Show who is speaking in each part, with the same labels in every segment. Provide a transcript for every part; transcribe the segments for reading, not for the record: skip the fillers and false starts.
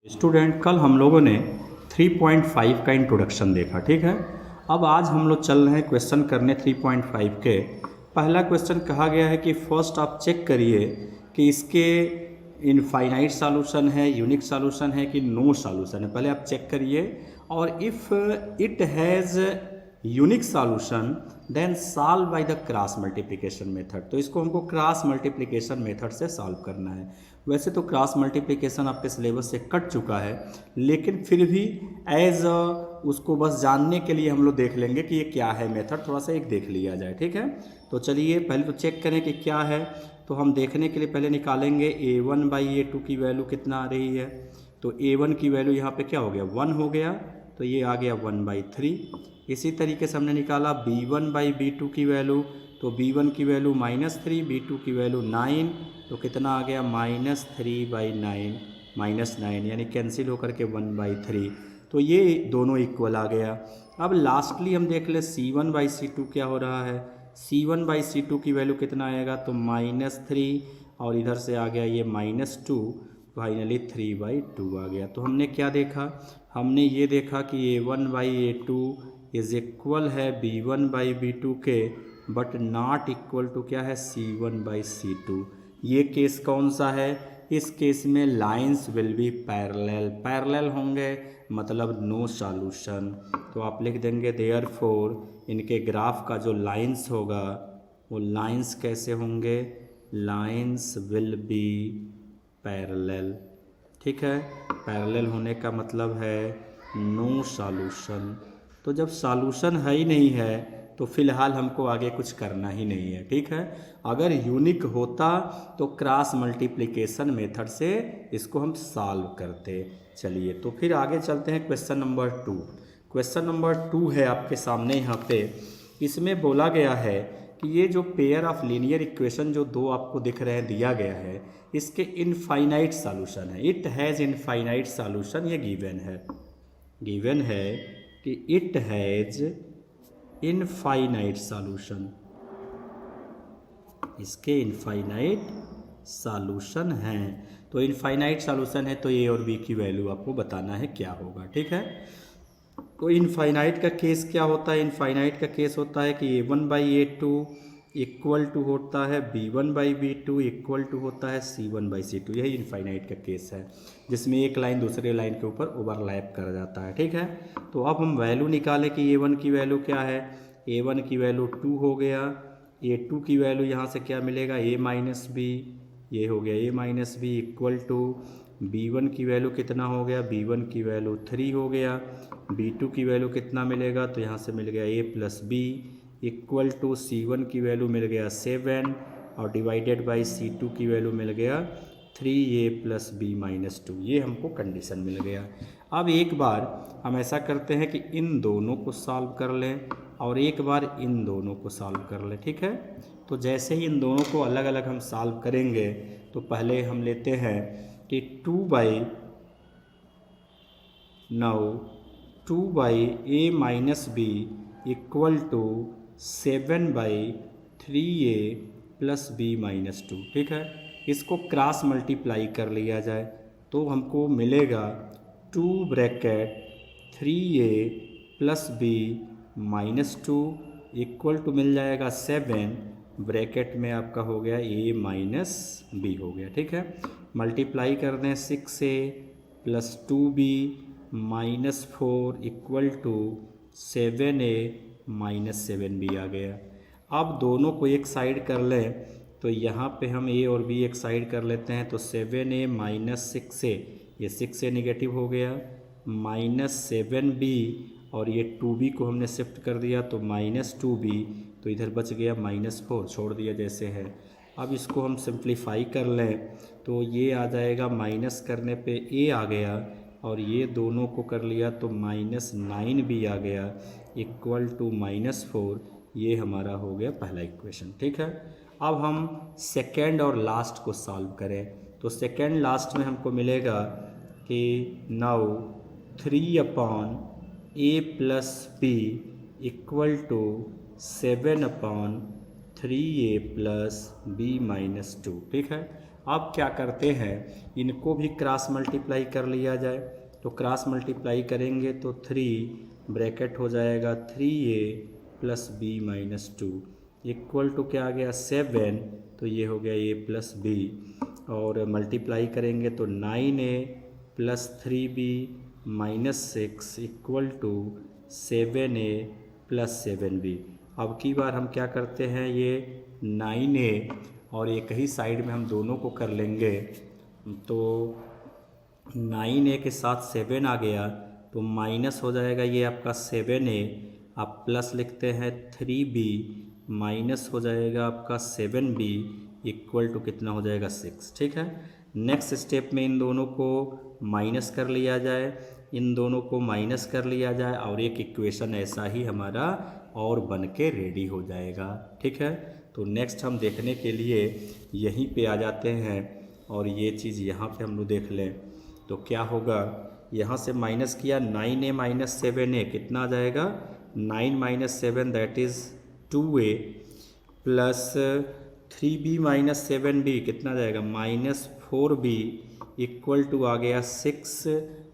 Speaker 1: Student, कल हम लोगों ने 3.5 का इंट्रोडक्शन देखा। ठीक है, अब आज हम लोग चल रहे हैं क्वेश्चन करने 3.5 के। पहला क्वेश्चन कहा गया है कि फर्स्ट आप चेक करिए कि इसके इनफाइनाइट सॉल्यूशन है, यूनिक सॉल्यूशन है कि नो सॉल्यूशन है। पहले आप चेक करिए, और if it has unique solution then solve by the cross multiplication method. तो इसको हमको क्रॉस मल्टीप्लिकेशन मेथड से सॉल्व करना है। वैसे तो क्रॉस मल्टीप्लिकेशन आपके सिलेबस से कट चुका है, लेकिन फिर भी एज उसको बस जानने के लिए हम लोग देख लेंगे कि ये क्या है मेथड, थोड़ा सा एक देख लिया जाए। ठीक है, तो चलिए पहले तो चेक करें कि क्या है। तो हम देखने के लिए पहले निकालेंगे a1/a2 की वैल्यू कितना आ रही है। तो a1 की वैल्यू यहाँ पे क्या हो गया, 1 हो गया, तो ये आ गया 1/3। इसी तरीके से हमने निकाला b1/b2 की वैल्यू, तो b1 की वैल्यू -3, b2 की वैल्यू 9, तो कितना आ गया -3/9, -9 यानी कैंसिल होकर के 1/3। तो ये दोनों इक्वल आ गया। अब लास्टली हम देख ले c1/c2 क्या हो रहा है। c1/c2 की वैल्यू कितना आएगा, तो -3, और इधर से आ गया ये -2, फाइनली 3/2 आ गया। तो हमने क्या देखा, हमने ये देखा कि a1/a2 इज इक्वल है b1/b2 के, बट नॉट इक्वल टू क्या है, c1/c2। ये केस कौन सा है, इस केस में lines will be parallel, parallel होंगे मतलब नो सॉल्यूशन। तो आप लिख देंगे देयरफॉर इनके ग्राफ का जो लाइंस होगा वो लाइंस कैसे होंगे, लाइंस विल बी पैरेलल। ठीक है, पैरेलल होने का मतलब है नो सॉल्यूशन। तो जब सॉल्यूशन है ही नहीं है तो फिलहाल हमको आगे कुछ करना ही नहीं है। ठीक है, अगर यूनिक होता तो क्रॉस मल्टीप्लिकेशन मेथड से इसको हम सॉल्व करते। चलिए तो फिर आगे चलते हैं क्वेश्चन नंबर 2। क्वेश्चन नंबर 2 है आपके सामने यहाँ पे। इसमें बोला गया है कि ये जो पेयर ऑफ लीनियर इक्वेशन जो दो आपको दिख रहे हैं दिया गया है, इसके इनफाइनाइट सॉल्यूशन है। इट हैज़ इनफाइनाइट सॉल्यूशन, ये गिवन है कि इट हैज़ इनफाइनाइट सॉल्यूशन, इसके इनफाइनाइट सॉल्यूशन हैं। तो इनफाइनाइट सॉल्यूशन है तो ए और बी की वैल्यू आपको बताना है क्या होगा। ठीक है, तो इनफाइनाइट का केस क्या होता है, इनफाइनाइट का केस होता है कि a1/a2 इक्वल टू होता है b1/b2 इक्वल टू होता है c1/c2। यही इनफाइनाइट का केस है जिसमें एक लाइन दूसरे लाइन के ऊपर ओवरलैप कर जाता है। ठीक है, तो अब हम वैल्यू निकालें कि a1 की वैल्यू क्या है। a1 की वैल्यू 2 हो गया, a2 की वैल्यू यहाँ से क्या मिलेगा, a-b, ये हो गया a-b इक्वल टू b1 की वैल्यू कितना हो गया, b1 की वैल्यू 3 हो गया, b2 की वैल्यू कितना मिलेगा, तो यहाँ से मिल गया a+b इक्वल टू c1 की वैल्यू मिल गया 7, और डिवाइडेड बाई c2 की वैल्यू मिल गया 3a+b-2। ये हमको कंडीशन मिल गया। अब एक बार हम ऐसा करते हैं कि इन दोनों को सॉल्व कर लें और एक बार इन दोनों को सॉल्व कर लें। ठीक है, तो जैसे ही इन दोनों को अलग अलग हम सॉल्व करेंगे तो पहले हम लेते हैं कि 2/a-b इक्वल टू 7/3a+b-2। ठीक है, इसको क्रॉस मल्टीप्लाई कर लिया जाए तो हमको मिलेगा 2/3a+b-2 इक्वल टू मिल जाएगा 7 ब्रैकेट में आपका हो गया a-b हो गया। ठीक है, मल्टीप्लाई कर दें 6a+2b-4 इक्वल टू 7a-7b आ गया। अब दोनों को एक साइड कर लें तो यहाँ पे हम a और b एक साइड कर लेते हैं, तो 7a-6a, ये 6a निगेटिव हो गया, -7b, और ये 2b को हमने शिफ्ट कर दिया तो -2b, तो इधर बच गया -4, छोड़ दिया जैसे है। अब इसको हम सिंप्लीफाई कर लें तो ये आ जाएगा, माइनस करने पे a आ गया, और ये दोनों को कर लिया तो -9b आ गया इक्वल टू -4। ये हमारा हो गया पहला इक्वेशन। ठीक है, अब हम सेकेंड और लास्ट को सॉल्व करें तो सेकेंड लास्ट में हमको मिलेगा कि now 3/a+b equal to 7/3a+b-2। ठीक है, अब क्या करते हैं, इनको भी क्रॉस मल्टीप्लाई कर लिया जाए। तो क्रॉस मल्टीप्लाई करेंगे तो 3 ब्रैकेट हो जाएगा 3a plus B minus 2 equal to क्या आ गया 7, तो ये हो गया a प्लस बी, और मल्टीप्लाई करेंगे तो 9a plus 3b minus 6 equal to 7a plus 7b। अब की बार हम क्या करते हैं, ये 9a और एक ही साइड में हम दोनों को कर लेंगे, तो 9a के साथ 7 आ गया तो माइनस हो जाएगा ये आपका 7a, आप प्लस लिखते हैं 3b माइनस हो जाएगा आपका 7b इक्वल टू कितना हो जाएगा 6। ठीक है, नेक्स्ट स्टेप में इन दोनों को माइनस कर लिया जाए, इन दोनों को माइनस कर लिया जाए और एक इक्वेशन ऐसा ही हमारा और बन के रेडी हो जाएगा। ठीक है, तो नेक्स्ट हम देखने के लिए यहीं पे आ जाते हैं और ये चीज़ यहाँ पे हम लोग देख लें तो क्या होगा, यहाँ से माइनस किया 9a माइनस 7a कितना आ जाएगा 9 minus 7 that is 2a plus 3b minus 7b कितना जाएगा माइनस 4b इक्वल टू आ गया 6।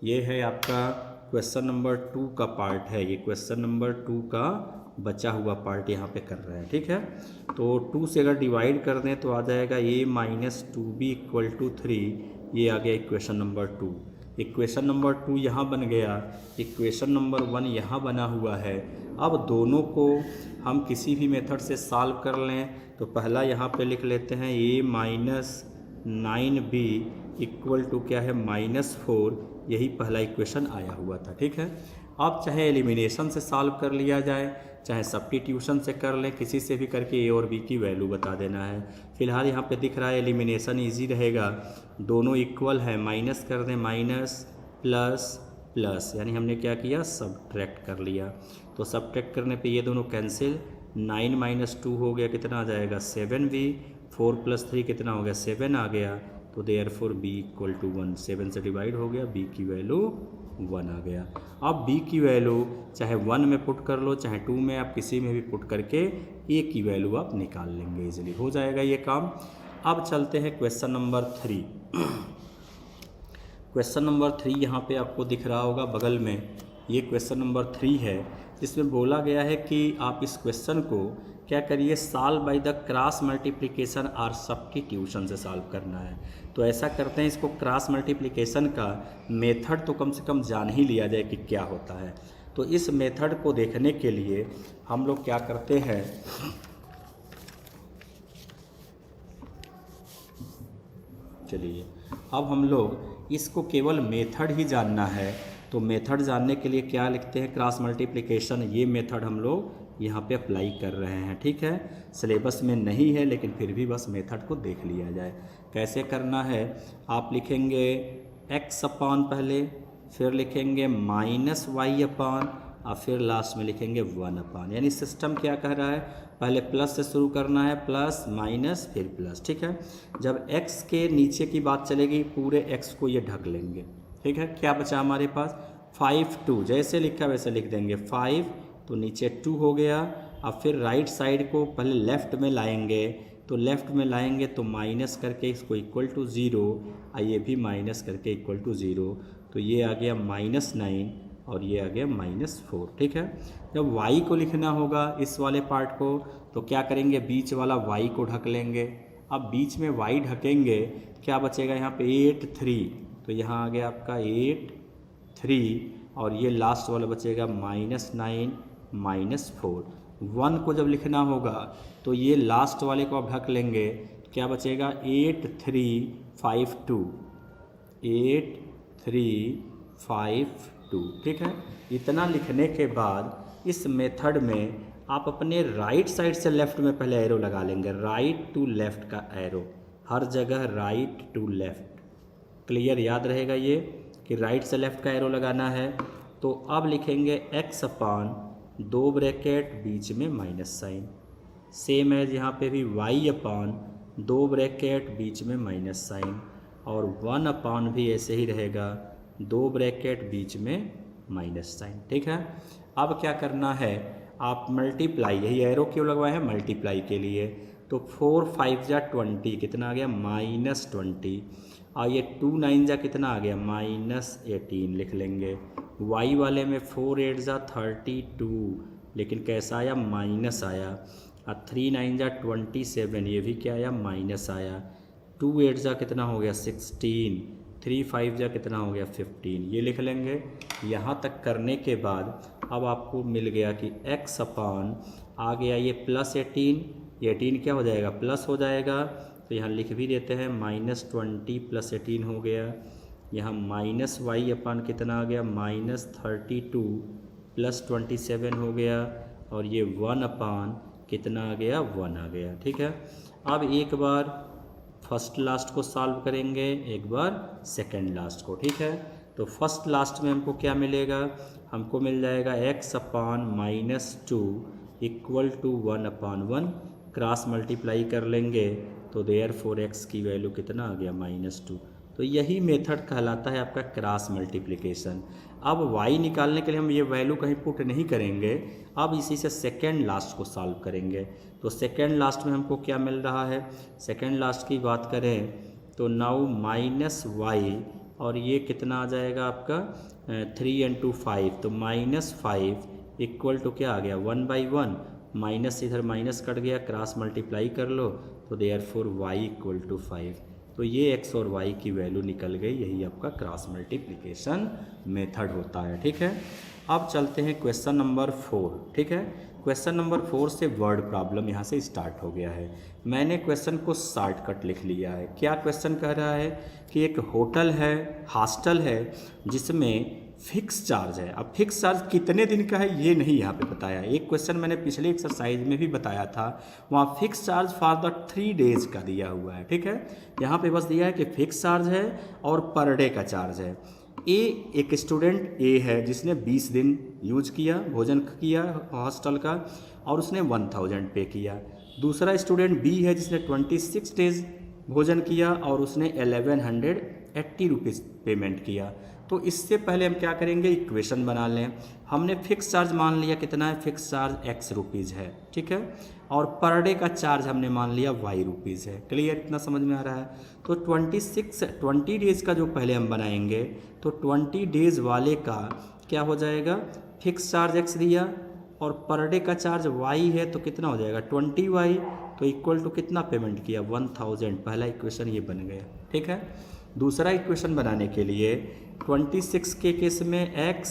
Speaker 1: ये है आपका क्वेश्चन नंबर 2 का पार्ट है, ये क्वेश्चन नंबर 2 का बचा हुआ पार्ट यहाँ पे कर रहे हैं। ठीक है, तो 2 से अगर डिवाइड कर दें तो आ जाएगा a minus 2b equal to 3, ये आ गया इक्वेशन नंबर 2। इक्वेशन नंबर 2 यहाँ बन गया, इक्वेशन नंबर 1 यहाँ बना हुआ है। अब दोनों को हम किसी भी मेथड से सॉल्व कर लें तो पहला यहाँ पे लिख लेते हैं a minus 9b equal to क्या है -4, यही पहला इक्वेशन आया हुआ था। ठीक है, अब चाहे एलिमिनेशन से सॉल्व कर लिया जाए, चाहे सब्स्टिट्यूशन से कर लें, किसी से भी करके a और b की वैल्यू बता देना है। फिलहाल यहाँ पे दिख रहा है एलिमिनेशन इजी रहेगा, दोनों इक्वल है, माइनस कर दें माइनस प्लस प्लस, यानी हमने क्या किया सब्ट्रैक्ट कर लिया। तो सब्ट्रैक्ट करने पे ये दोनों कैंसिल, 9 माइनस 2 हो गया कितना आ जाएगा 7b, 4 प्लस 3 कितना हो गया 7 आ गया, तो देयरफॉर b इक्वल टू 1, 7 से डिवाइड हो गया, b की वैल्यू 1 आ गया। अब b की वैल्यू चाहे 1 में पुट कर लो चाहे 2 में, आप किसी में भी पुट करके a की वैल्यू आप निकाल लेंगे, इजीली हो जाएगा ये काम। अब चलते हैं क्वेश्चन नंबर 3। क्वेश्चन नंबर 3 यहाँ पे आपको दिख रहा होगा बगल में, ये क्वेश्चन नंबर 3 है, जिसमें बोला गया है कि आप इस क्वेश्चन को क्या करिए solve by the cross multiplication और सब्स्टिट्यूशन से सॉल्व करना है। तो ऐसा करते हैं, इसको क्रॉस मल्टीप्लिकेशन का मेथड तो कम से कम जान ही लिया जाए कि क्या होता है। तो इस मेथड को देखने के लिए हम लोग क्या करते हैं, चलिए अब हम लोग इसको केवल मेथड ही जानना है, तो मेथड जानने के लिए क्या लिखते हैं क्रॉस मल्टीप्लिकेशन, ये मेथड हम लोग यहाँ पे अप्लाई कर रहे हैं। ठीक है, सिलेबस में नहीं है लेकिन फिर भी बस मेथड को देख लिया जाए कैसे करना है। आप लिखेंगे x अपान पहले, फिर लिखेंगे माइनस वाई अपान और फिर लास्ट में लिखेंगे 1 अपान, यानी सिस्टम क्या कह रहा है पहले प्लस से शुरू करना है, प्लस माइनस फिर प्लस। ठीक है, जब x के नीचे की बात चलेगी पूरे x को ये ढक लेंगे। ठीक है, क्या बचा हमारे पास 5 2, जैसे लिखा वैसे लिख देंगे 5, तो नीचे 2 हो गया। अब फिर राइट साइड को पहले लेफ़्ट में लाएंगे, तो लेफ़्ट में लाएंगे तो माइनस करके इसको इक्वल टू 0 और ये भी माइनस करके इक्वल टू 0, तो ये आ गया -9 और ये आ गया -4। ठीक है, जब y को लिखना होगा इस वाले पार्ट को तो क्या करेंगे बीच वाला y को ढक लेंगे। अब बीच में y ढकेंगे क्या बचेगा यहाँ पे 8 3, तो यहाँ आ गया आपका 8 3 और ये लास्ट वाला बचेगा -9 -4। 1 को जब लिखना होगा तो ये लास्ट वाले को आप ढक लेंगे, क्या बचेगा 8 3 5 2, 8 3 5 2। ठीक है, इतना लिखने के बाद इस मेथड में आप अपने राइट साइड से लेफ़्ट में पहले एरो लगा लेंगे, राइट टू लेफ़्ट का एरो, हर जगह राइट टू लेफ़्ट, क्लियर याद रहेगा ये कि राइट से लेफ़्ट का एरो लगाना है। तो अब लिखेंगे x अपान 2 ब्रैकेट बीच में माइनस साइन, सेम है यहाँ पे भी y अपान 2 ब्रैकेट बीच में माइनस साइन, और 1 अपान भी ऐसे ही रहेगा 2 ब्रैकेट बीच में माइनस साइन। ठीक है, अब क्या करना है आप मल्टीप्लाई, यही एरो क्यों लगवाए हैं मल्टीप्लाई के लिए, तो 4 5 जा 20 कितना आ गया -20, और ये 2 9 जा कितना आ गया -18 लिख लेंगे। y वाले में 4 8 जा 32, लेकिन कैसा आया माइनस आया। और 3 9 जा 27, ये भी क्या आया माइनस आया। 2 8 जा कितना हो गया 16, 3 5 जा कितना हो गया 15, ये लिख लेंगे। यहाँ तक करने के बाद अब आपको मिल गया कि x अपान आ गया ये +18, ये 18 क्या हो जाएगा प्लस हो जाएगा, तो यहाँ लिख भी देते हैं -20 + 18 हो गया। यहाँ -y अपान कितना आ गया -32 + 27 हो गया, और ये 1 अपान कितना आ गया 1 आ गया। ठीक है, अब एक बार फर्स्ट लास्ट को सॉल्व करेंगे, एक बार सेकंड लास्ट को। ठीक है, तो फर्स्ट लास्ट में हमको क्या मिलेगा, हमको मिल जाएगा x अपान -2 = 1/1, क्रॉस मल्टीप्लाई कर लेंगे तो देयरफॉर x की वैल्यू कितना आ गया -2। तो यही मेथड कहलाता है आपका क्रॉस मल्टीप्लिकेशन। अब y निकालने के लिए हम ये वैल्यू कहीं पुट नहीं करेंगे, अब इसी से सेकेंड लास्ट को सॉल्व करेंगे। तो सेकेंड लास्ट में हमको क्या मिल रहा है, सेकेंड लास्ट की बात करें तो नाउ -y, और ये कितना आ जाएगा आपका 3 × 5, तो -5 = क्या आ गया 1/1, माइनस इधर माइनस कट गया, क्रॉस मल्टीप्लाई कर लो तो देयरफॉर y = 5। तो ये x और y की वैल्यू निकल गई, यही आपका क्रॉस मल्टीप्लिकेशन मेथड होता है। ठीक है, अब चलते हैं क्वेश्चन नंबर 4। ठीक है, क्वेश्चन नंबर 4 से वर्ड प्रॉब्लम यहाँ से स्टार्ट हो गया है। मैंने क्वेश्चन को शॉर्टकट लिख लिया है। क्या क्वेश्चन कह रहा है कि एक होटल है, हॉस्टल है, जिसमें फिक्स चार्ज है। अब फिक्स चार्ज कितने दिन का है ये नहीं यहाँ पे बताया। एक क्वेश्चन मैंने पिछले एक्सरसाइज में भी बताया था, वहाँ fix charge for the 3 days का दिया हुआ है। ठीक है, यहाँ पे बस दिया है कि फिक्स चार्ज है और पर डे का चार्ज है। एक स्टूडेंट ए है जिसने 20 दिन यूज किया, भोजन किया हॉस्टल का, और उसने 1000 पे किया। दूसरा स्टूडेंट बी है जिसने 26 डेज भोजन किया और उसने 1180 रुपीज़ पेमेंट किया। तो इससे पहले हम क्या करेंगे, इक्वेशन बना लें। हमने फिक्स चार्ज मान लिया कितना है, फिक्स चार्ज x रुपीज़ है। ठीक है, और पर डे का चार्ज हमने मान लिया y रुपीज़ है। क्लियर, इतना समझ में आ रहा है। तो 20 डेज़ का जो पहले हम बनाएंगे, तो 20 डेज़ वाले का क्या हो जाएगा, फिक्स चार्ज x दिया और पर डे का चार्ज y है, तो कितना हो जाएगा 20y, तो इक्वल टू कितना पेमेंट किया 1000। पहला इक्वेशन ये बन गया। ठीक है, दूसरा इक्वेशन बनाने के लिए 26 के केस में x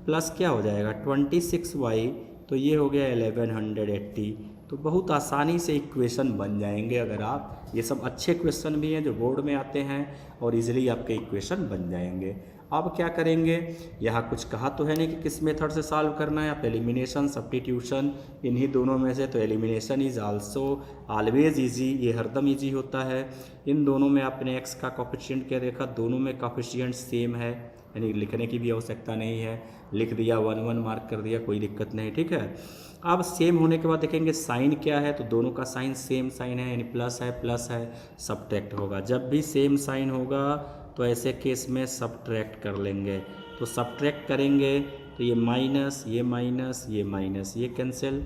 Speaker 1: प्लस क्या हो जाएगा 26y, तो ये हो गया 1180। तो बहुत आसानी से इक्वेशन बन जाएंगे अगर आप, ये सब अच्छे क्वेश्चन भी हैं जो बोर्ड में आते हैं और इजीली आपके इक्वेशन बन जाएंगे। अब क्या करेंगे, यहाँ कुछ कहा तो है नहीं कि किस मेथड से सॉल्व करना है, आप एलिमिनेशन सब्स्टिट्यूशन इन्हीं दोनों में से, तो elimination is also always easy, ये हरदम इजी होता है। इन दोनों में आपने x का कोफिशिएंट क्या देखा, दोनों में कोफिशिएंट सेम है, यानी लिखने की भी आवश्यकता नहीं है, लिख दिया 1 1 मार्क कर दिया, कोई दिक्कत नहीं। ठीक है, अब सेम होने के बाद देखेंगे साइन क्या है, तो दोनों का साइन सेम साइन है, यानी प्लस है, सब्ट्रैक्ट होगा। जब भी सेम साइन होगा तो ऐसे केस में सब्ट्रैक्ट कर लेंगे। तो सब्ट्रैक्ट करेंगे तो ये माइनस, ये माइनस, ये माइनस, ये कैंसिल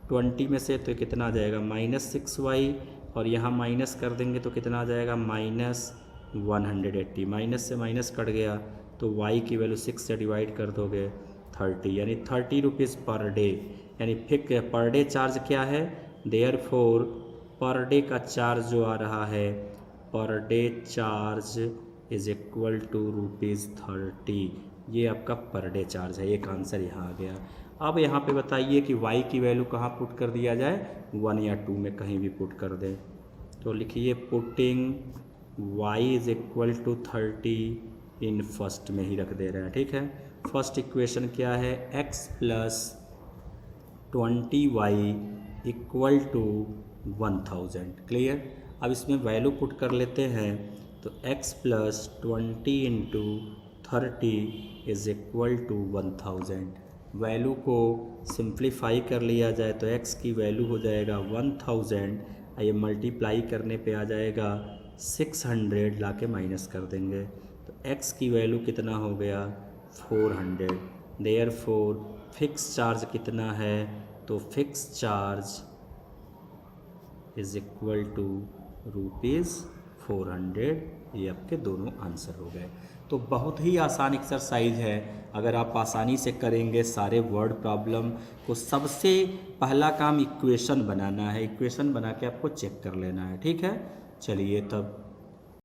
Speaker 1: 20 में से, तो कितना आ जाएगा -6y, और यहाँ माइनस कर देंगे तो कितना आ जाएगा -180। माइनस से माइनस कट गया तो y की वैल्यू 6 से डिवाइड कर दोगे 30, यानी 30 रुपीज़ पर डे, यानी फिक्स पर डे चार्ज क्या है, देयरफॉर पर डे का चार्ज जो आ रहा है, per day charge is equal to ₹30। ये आपका पर डे चार्ज है, एक आंसर यहाँ आ गया। अब यहाँ पे बताइए कि y की वैल्यू कहाँ पुट कर दिया जाए, 1 या 2 में कहीं भी पुट कर दें। तो लिखिए putting y is equal to 30 in first में ही रख दे रहे हैं। ठीक है, फर्स्ट इक्वेशन क्या है, x plus 20y equal to 1000। Clear, अब इसमें वैल्यू पुट कर लेते हैं, तो x plus 20 × 30 is equal to 1000। Value को सिंप्लीफाई कर लिया जाए तो x की वैल्यू हो जाएगा 1000, ये मल्टीप्लाई करने पे आ जाएगा 600, ला के माइनस कर देंगे तो x की वैल्यू कितना हो गया 400। देयरफॉर फिक्स चार्ज कितना है, तो fix charge is equal to ₹400। ये आपके दोनों आंसर हो गए। तो बहुत ही आसान एक्सरसाइज है, अगर आप आसानी से करेंगे सारे वर्ड प्रॉब्लम को। सबसे पहला काम इक्वेशन बनाना है, इक्वेशन बना के आपको चेक कर लेना है, ठीक है। चलिए तब